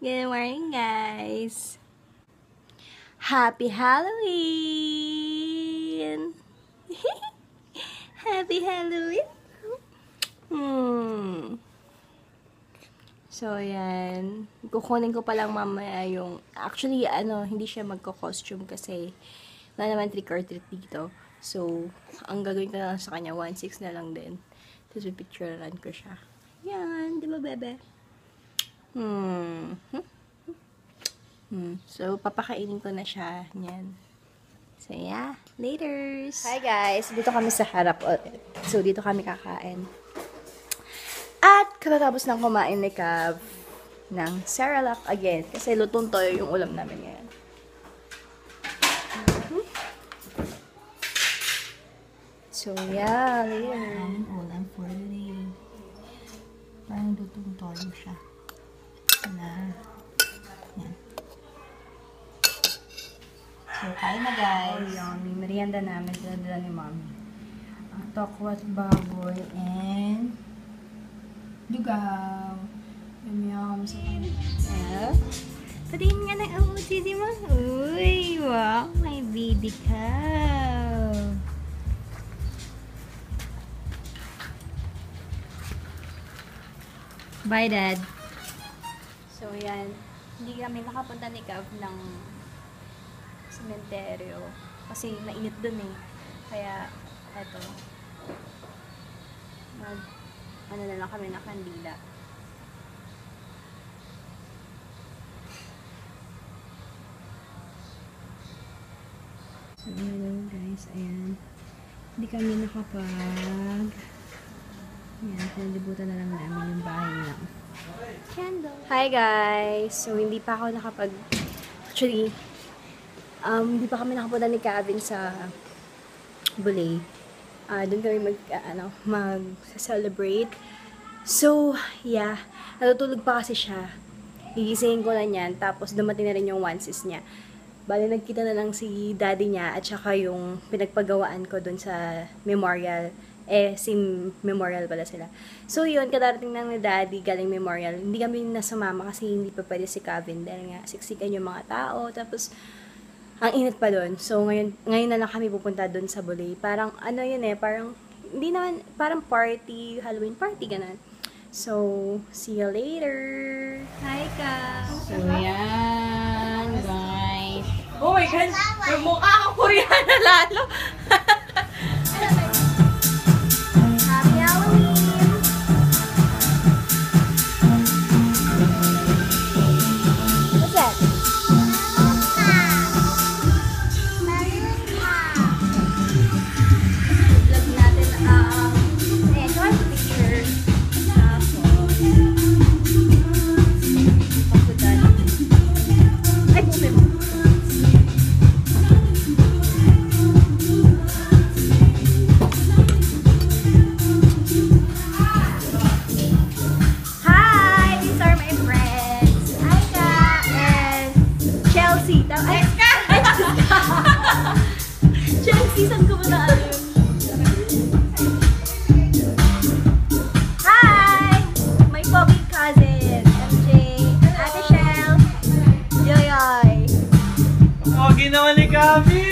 Good morning, guys. Happy Halloween! Happy Halloween! So, ayan. Kukunin ko palang mamaya yung... Actually, hindi siya magko-costume kasi wala naman trick or treat dito. So, ang gagawin ko na lang sa kanya, 1.6 na lang din. Tapos, pipicturean ko siya. Yan, di ba, bebe? So, papakainin ko na siya. Yan. So, yeah. Laters! Hi, guys! Dito kami sa harap ulit. So, dito kami kakain. At, katatapos ng kumain ni Cav ng Cerelac again. Kasi lutong toyo yung ulam namin ngayon. So, yeah. Later. Ang ulam for the day. Parang lutong toyo siya. Na. Yan. So, kain na, guys. Yung merienda namin. Dala ni Mommy. Ang tokwat baboy and lugaw. Yum sa kanya. Yeah. Patingin nga ng emoji mo. Uy, wow. My baby cow. Bye, Dad. So, yan. Hindi kami nakapunta ni Cav ng sementeryo. Kasi mainit dun eh. Kaya, eto. Ano na lang kami na kandila. So, hello guys. Ayan. Hindi kami nakapag... Ayan. Pinalibutan na lang namin yung bahay lang. Candle. Hi guys! So, hindi pa ako nakapag... Actually, hindi pa kami nakapunta ni Kevin sa Bulay. Doon kami mag-celebrate. So, yeah. Natutulog pa kasi siya. Gigisingin ko na niyan. Tapos, dumating na rin yung 1.6 niya. Bali, nagkita na lang si daddy niya at saka yung pinagpagawaan ko doon sa memorial. Si memorial pala sila. So, yun. Kadarating lang ni daddy galing memorial. Hindi kami nasumama kasi hindi pa pwede si Kevin. Dahil nga, siksikan yung mga tao. Tapos, ang init pa doon. So, ngayon na lang kami pupunta doon sa Bulay. Parang, yun parang, hindi naman, parang party, Halloween party, ganun. So, see you later! Hi, Ka! So, yan, guys. Oh my God! Yung mukha kang Koreana lalo! Happy Halloween! What's that? Season ko ba na yun? Hi! My pogi cousin, MJ, Ate Shell, Joyoy. Pogi naman ni Gabi!